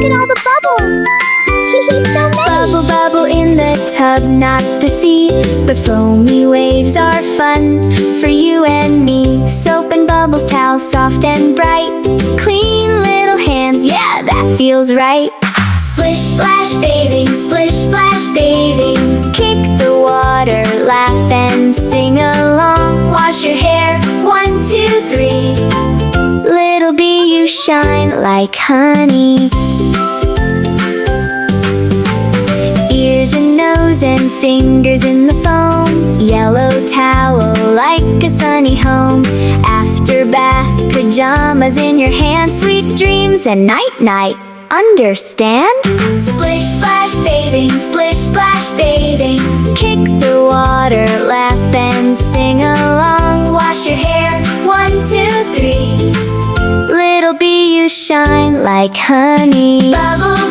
at all the bubbles. So many. Bubble, bubble in the tub, not the sea, but foamy waves are fun for you and me. Soap and bubbles, towels soft and bright, clean little hands, yeah, that feels right. Splish, splash, bathing, splish, splash, bathing. Kick the water, laugh and sing along. Wash your hair, 1, 2, 3. Little bee, you shine like honey. Ears and nose and fingers in the foam. Yellow towel like a sunny home. After bath, pajamas in your hand. Sweet dreams and night-night. Understand? Splish, splash, bathing, splish, splash, bathing. Kick the water, laugh and sing along. Wash your hair, 1, 2, 3. Little bee, you shine like honey. Bubble